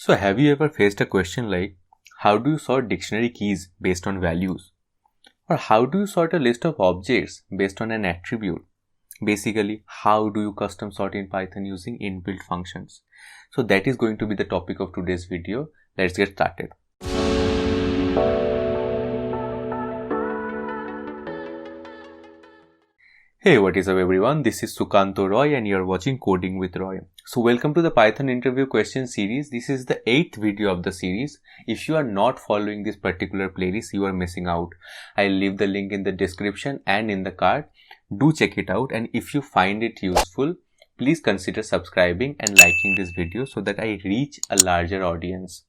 So have you ever faced a question like, how do you sort dictionary keys based on values? Or how do you sort a list of objects based on an attribute? Basically, how do you custom sort in Python using inbuilt functions? So that is going to be the topic of today's video. Let's get started. Hey, what is up everyone? This is Sukanto Roy and you are watching Coding with Roy. So welcome to the Python interview question series. This is the 8th video of the series. If you are not following this particular playlist, you are missing out. I'll leave the link in the description and in the card. Do check it out, and if you find it useful, please consider subscribing and liking this video so that I reach a larger audience.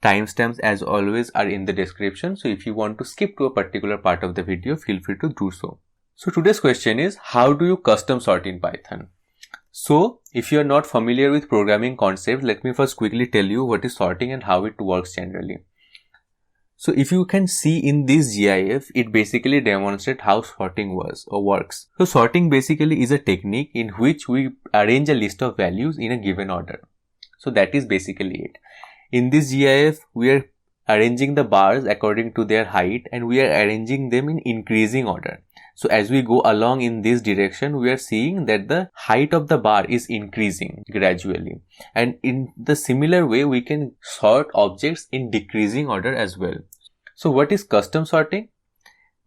Timestamps as always are in the description, so if you want to skip to a particular part of the video, feel free to do so. So today's question is, how do you custom sort in Python? So if you are not familiar with programming concepts, let me first quickly tell you what is sorting and how it works generally. So if you can see in this GIF, it basically demonstrates how sorting works. So sorting basically is a technique in which we arrange a list of values in a given order. So that is basically it. In this GIF, we are arranging the bars according to their height and we are arranging them in increasing order. So as we go along in this direction, we are seeing that the height of the bar is increasing gradually. And in the similar way, we can sort objects in decreasing order as well. So what is custom sorting?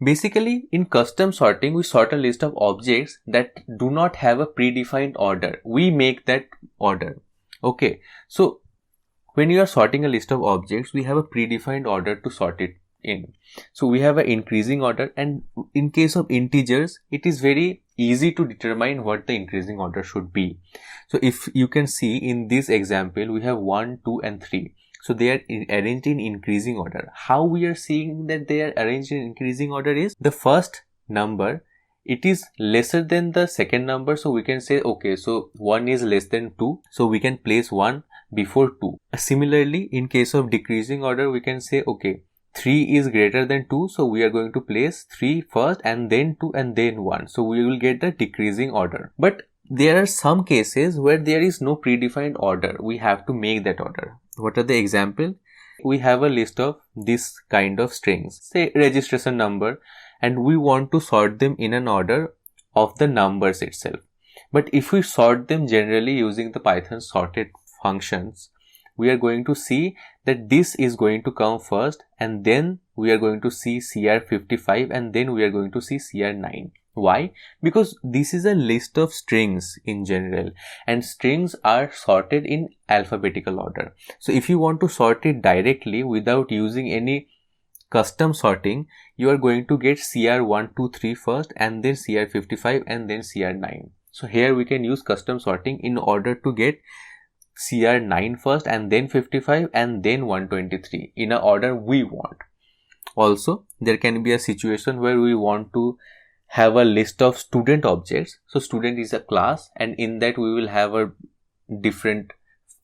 Basically, in custom sorting, we sort a list of objects that do not have a predefined order. We make that order. Okay. So when you are sorting a list of objects, we have a predefined order to sort it in. So we have an increasing order, and in case of integers, it is very easy to determine what the increasing order should be. So if you can see in this example, we have 1, 2 and 3. So they are arranged in increasing order. How we are seeing that they are arranged in increasing order is the first number, it is lesser than the second number. So we can say, okay, so 1 is less than 2. So we can place 1 before 2. Similarly, in case of decreasing order, we can say, okay, 3 is greater than 2, so we are going to place 3 first and then 2 and then 1. So we will get the decreasing order. But there are some cases where there is no predefined order. We have to make that order. What are the example? We have a list of this kind of strings, say registration number, and we want to sort them in an order of the numbers itself. But if we sort them generally using the Python sorted functions, we are going to see that this is going to come first and then we are going to see CR55 and then we are going to see CR9. Why? Because this is a list of strings in general and strings are sorted in alphabetical order. So if you want to sort it directly without using any custom sorting, you are going to get CR1, 2, 3 first and then CR55 and then CR9. So here we can use custom sorting in order to get CR9 first and then 55 and then 123 in a order we want. Also, there can be a situation where we want to have a list of student objects. So student is a class and in that we will have a different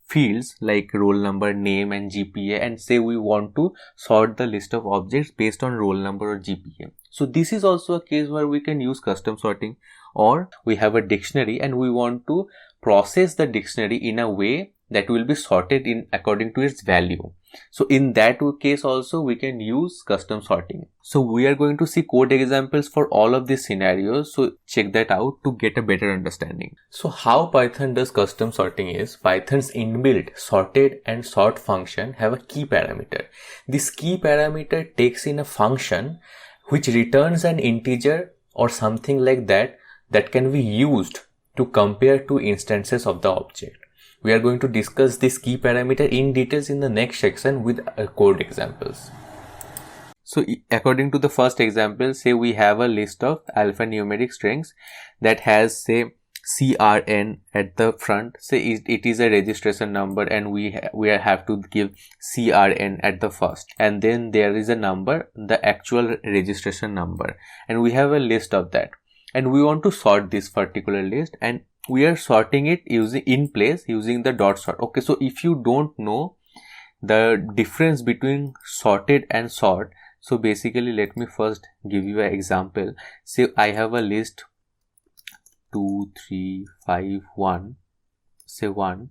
fields like roll number, name and GPA, and say we want to sort the list of objects based on roll number or GPA. So this is also a case where we can use custom sorting. Or we have a dictionary and we want to process the dictionary in a way that will be sorted in according to its value. So in that case also we can use custom sorting. So we are going to see code examples for all of these scenarios. So check that out to get a better understanding. So how Python does custom sorting is, Python's inbuilt sorted and sort function have a key parameter. This key parameter takes in a function which returns an integer or something like that can be used to compare two instances of the object. We are going to discuss this key parameter in details in the next section with code examples. So according to the first example, say we have a list of alphanumeric strings that has say CRN at the front. Say it is a registration number and we have to give CRN at the first, and then there is a number, the actual registration number, and we have a list of that. And we want to sort this particular list and we are sorting it using the dot sort. Okay, so if you don't know the difference between sorted and sort, so basically let me first give you an example. Say I have a list 2, 3, 5, 1, say 1,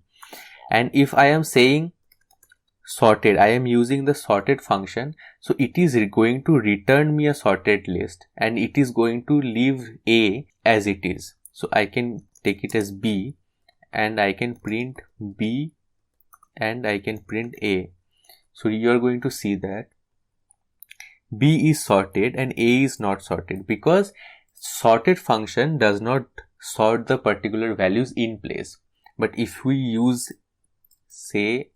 and if I am saying sorted, I am using the sorted function, so it is going to return me a sorted list and it is going to leave A as it is. So I can take it as B and I can print B and I can print A. So you are going to see that B is sorted and A is not sorted, because sorted function does not sort the particular values in place. But if we use, say,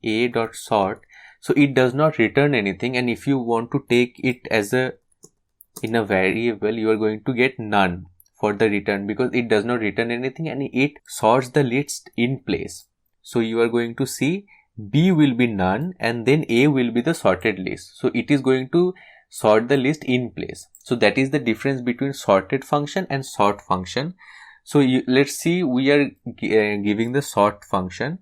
A dot sort, so it does not return anything, and if you want to take it as in a variable, you are going to get none for the return, because it does not return anything and it sorts the list in place. So you are going to see B will be none and then A will be the sorted list. So it is going to sort the list in place. So that is the difference between sorted function and sort function. So let's see, we are giving the sort function,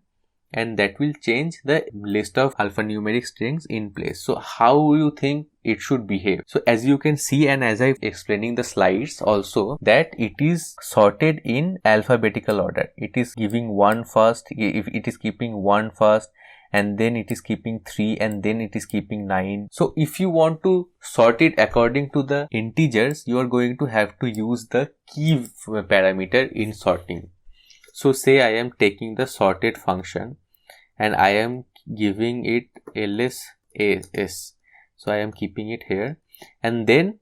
and that will change the list of alphanumeric strings in place. So how you think it should behave? So as you can see, and as I'm explaining the slides also, that it is sorted in alphabetical order. It is giving 1 first, if it is keeping 1 first, and then it is keeping 3, and then it is keeping 9. So if you want to sort it according to the integers, you are going to have to use the key parameter in sorting. So say I am taking the sorted function and I am giving it ls. So I am keeping it here, and then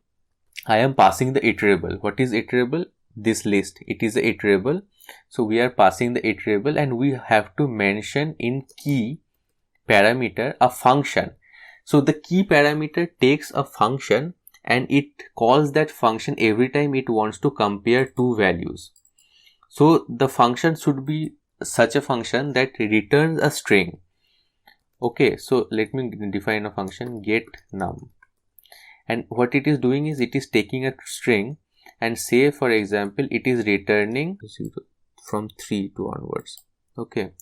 I am passing the iterable. What is iterable? This list. It is a iterable. So we are passing the iterable, and we have to mention in key parameter a function. So the key parameter takes a function and it calls that function every time it wants to compare two values. So the function should be such a function that returns a string. Okay, so let me define a function get num, and what it is doing is it is taking a string and say, for example, it is returning 0 from 3 to onwards. Okay,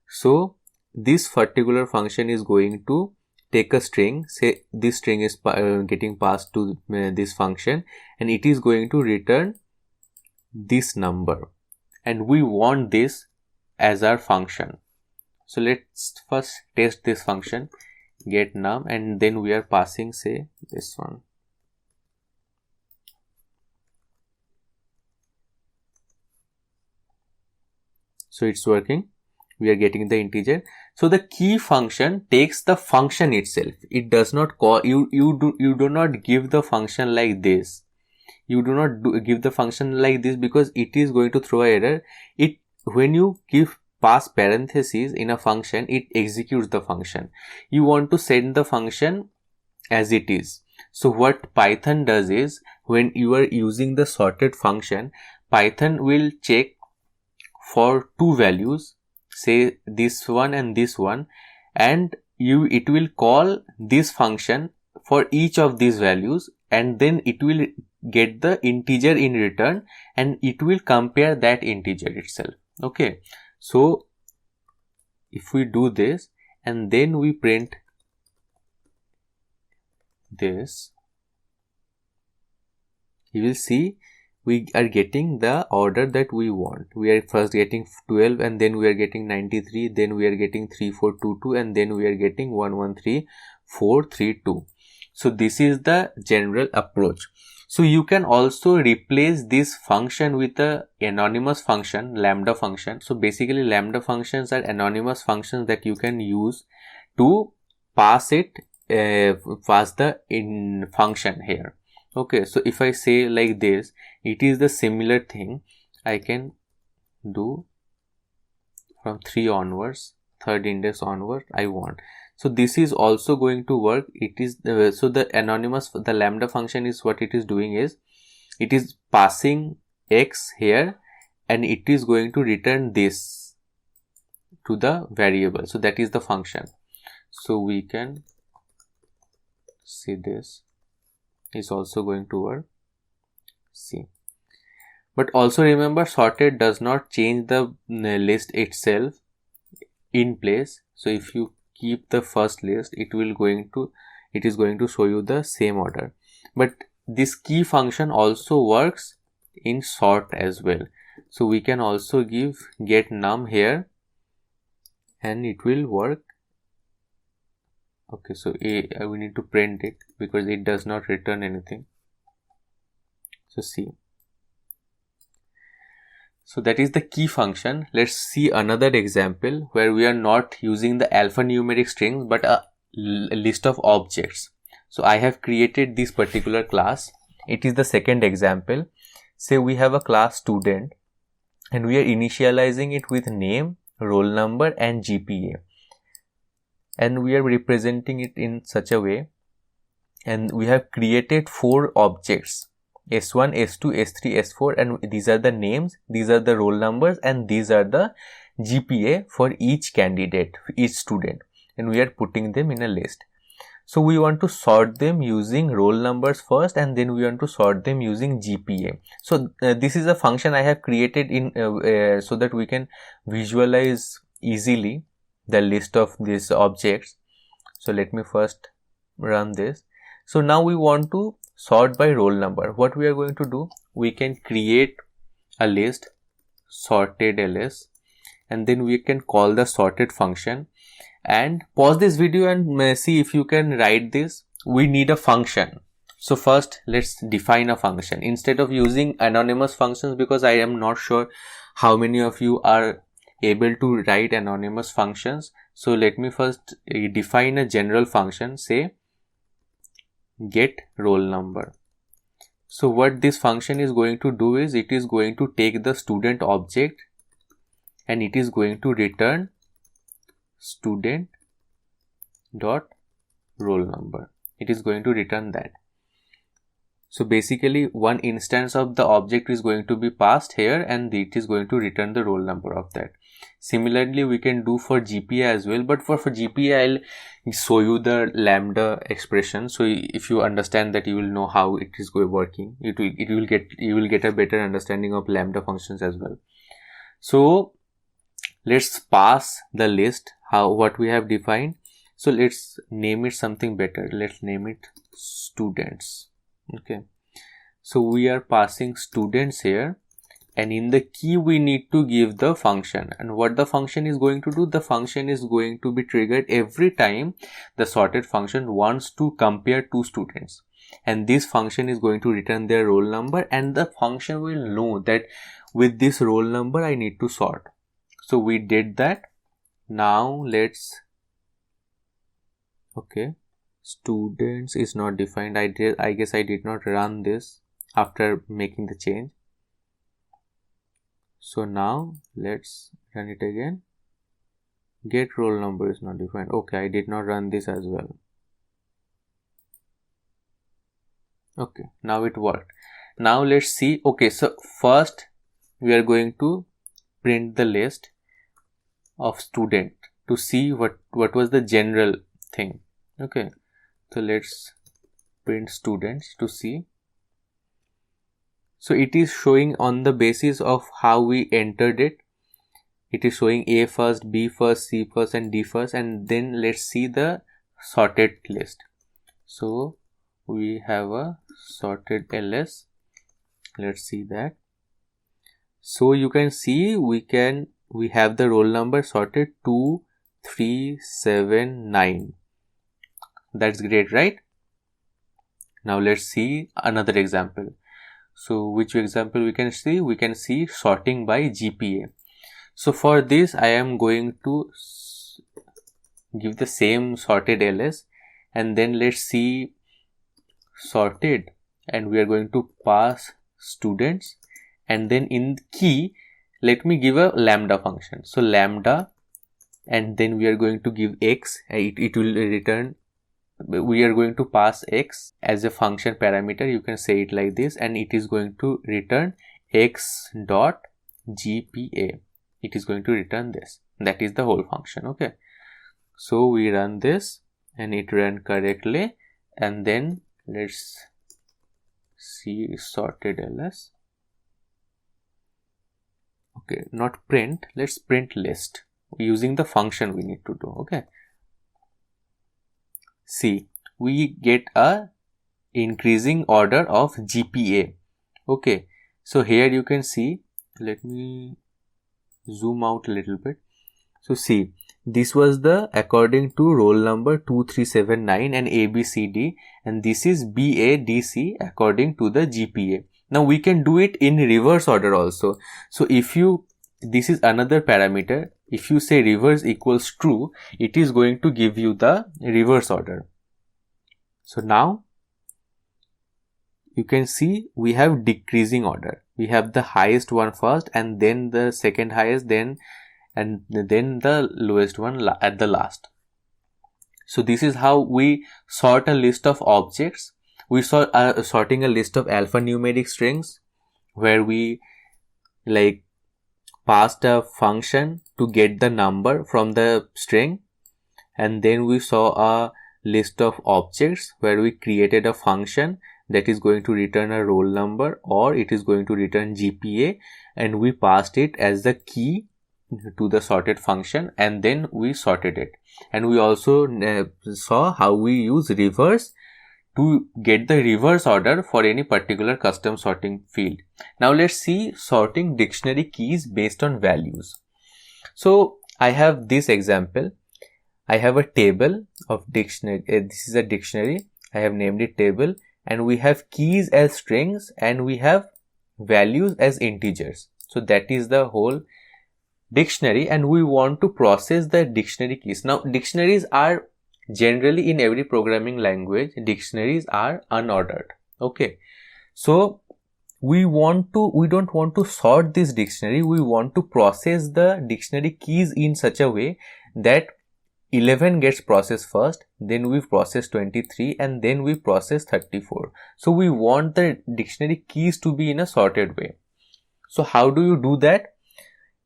so this particular function is going to take a string, say this string is getting passed to this function, and it is going to return this number, and we want this as our function. So let's first test this function get num, and then we are passing, say, this one. So it's working. We are getting the integer. So the key function takes the function itself. It does not call you do not give the function like this. You do not give the function like this, because it is going to throw an error. When you pass parentheses in a function, it executes the function. You want to send the function as it is. So what Python does is, when you are using the sorted function, Python will check for two values, say this one and this one, and it will call this function for each of these values, and then it will get the integer in return, and it will compare that integer itself. Okay, so if we do this and then we print this, you will see we are getting the order that we want. We are first getting 12, and then we are getting 93, then we are getting 3422, and then we are getting 113432. So this is the general approach. So you can also replace this function with a anonymous function, lambda function. So basically lambda functions are anonymous functions that you can use to pass the function here. Okay, so if I say like this, it is the similar thing I can do from 3 onwards, third index onward I want. So this is also going to work. It is so the lambda function is, what it is doing is, it is passing x here, and it is going to return this to the variable. So that is the function. So we can see this is also going to work. See, but also remember, sorted does not change the list itself in place. So if you keep the first list, it is going to show you the same order. But this key function also works in sort as well. So we can also give get num here, and it will work Okay, so we need to print it because it does not return anything. So see. So that is the key function. Let's see another example where we are not using the alphanumeric strings but a list of objects. So I have created this particular class. It is the second example. Say we have a class student and we are initializing it with name, roll number and GPA. And we are representing it in such a way, and we have created 4 objects, S1, S2, S3, S4, and these are the names, these are the roll numbers, and these are the GPA for each candidate, each student, and we are putting them in a list. So we want to sort them using roll numbers first, and then we want to sort them using GPA. So this is a function I have created in so that we can visualize easily the list of these objects. So let me first run this. So now we want to sort by roll number. What we are going to do, we can create a list sorted ls, and then we can call the sorted function. And pause this video and see if you can write this. We need a function. So first let's define a function instead of using anonymous functions, because I am not sure how many of you are able to write anonymous functions. So let me first define a general function, say get roll number. So what this function is going to do is it is going to take the student object and it is going to return student dot roll number. It is going to return that. So basically one instance of the object is going to be passed here and it is going to return the roll number of that. Similarly we can do for GPA as well, but for GPA I'll show you the lambda expression. So if you understand that, you will know how it is working. You will get a better understanding of lambda functions as well. So let's pass the list what we have defined. So let's name it something better. Let's name it students. Okay, so we are passing students here, and in the key we need to give the function. And what the function is going to do, the function is going to be triggered every time the sorted function wants to compare 2 students, and this function is going to return their roll number, and the function will know that with this roll number I need to sort. So we did that. Now let's, okay, students is not defined. I guess I did not run this after making the change. So now let's run it again. Get roll number is not defined. Okay, I did not run this as well. Okay, now it worked. Now let's see. Okay, so first we are going to print the list of student to see what was the general thing. Okay, so let's print students to see. So it is showing on the basis of how we entered it. It is showing A first, B first, C first and D first, and then let's see the sorted list. So we have a sorted ls. Let's see that. So you can see we have the roll number sorted 2, 3, 7, 9. That's great, right? Now let's see another example. So which example we can see? We can see sorting by GPA. So for this I am going to give the same sorted ls, and then let's see sorted, and we are going to pass students, and then in key let me give a lambda function. So lambda, and then we are going to give x. It will return, we are going to pass x as a function parameter, you can say it like this, and it is going to return x dot GPA. It is going to return this. That is the whole function. Okay, so we run this and it ran correctly, and then let's see sorted ls. Okay, not print, let's print list using the function we need to do. Okay, see, we get a increasing order of GPA. Okay, so here you can see, let me zoom out a little bit. So see, this was the according to roll number 2379 and ABCD, and this is BADC according to the GPA. Now we can do it in reverse order also. So if this is another parameter, if you say reverse equals true, it is going to give you the reverse order. So now you can see we have decreasing order. We have the highest one first, and then the second highest, then the lowest one at the last. So this is how we sort a list of objects. We saw sorting a list of alphanumeric strings, where we like passed a function to get the number from the string, and then we saw a list of objects where we created a function that is going to return a roll number or it is going to return GPA, and we passed it as the key to the sorted function, and then we sorted it. And we also saw how we use reverse to get the reverse order for any particular custom sorting field. Now let's see sorting dictionary keys based on values. So I have this example. I have a table of dictionary. This is a dictionary. I have named it table, and we have keys as strings and we have values as integers. So that is the whole dictionary, and we want to process the dictionary keys. Now dictionaries are generally, in every programming language, dictionaries are unordered. Okay, so we don't want to sort this dictionary. We want to process the dictionary keys in such a way that 11 gets processed first, then we process 23, and then we process 34. So we want the dictionary keys to be in a sorted way. So how do you do that?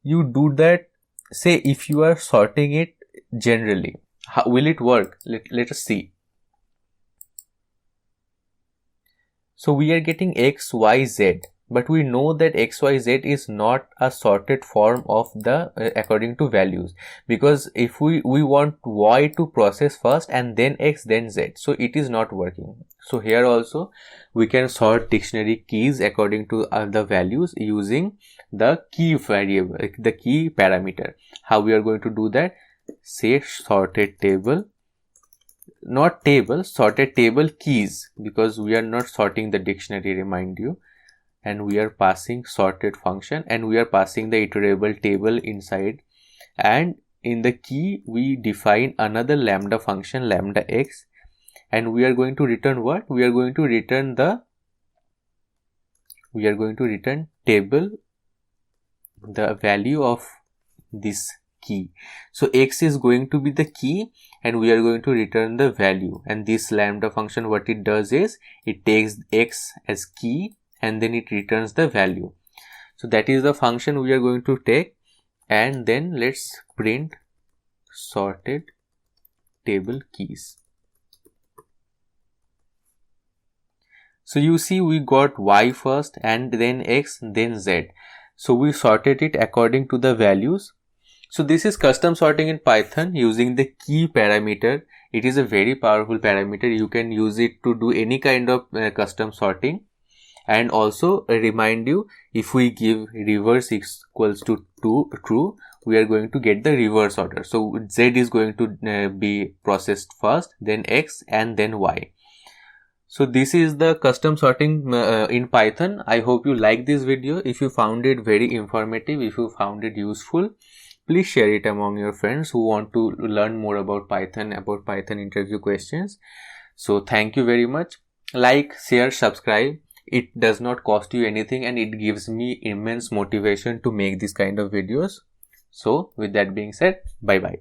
You do that, say if you are sorting it generally. How will it work? Let us see. So we are getting X, Y, Z, but we know that X, Y, Z is not a sorted form of the according to values, because if we want Y to process first and then X then Z, so it is not working. So here also we can sort dictionary keys according to the values using the key variable, the key parameter. How we are going to do that? Say sorted table, not table, sorted table keys, because we are not sorting the dictionary, remind you, and we are passing sorted function, and we are passing the iterable table inside, and in the key we define another lambda function, lambda x, and we are going to return what? We are going to return table, the value of this key. So x is going to be the key, and we are going to return the value, and this lambda function, what it does is it takes x as key and then it returns the value. So that is the function we are going to take, and then let's print sorted table keys. So you see we got Y first and then X then Z. So we sorted it according to the values. So this is custom sorting in Python using the key parameter. It is a very powerful parameter. You can use it to do any kind of custom sorting. And also remind you, if we give reverse equals to true, we are going to get the reverse order. So Z is going to be processed first, then X, and then Y. So this is the custom sorting in Python. I hope you like this video. If you found it very informative, if you found it useful, please share it among your friends who want to learn more about Python interview questions. So thank you very much. Like, share, subscribe. It does not cost you anything, and it gives me immense motivation to make this kind of videos. So with that being said, bye bye.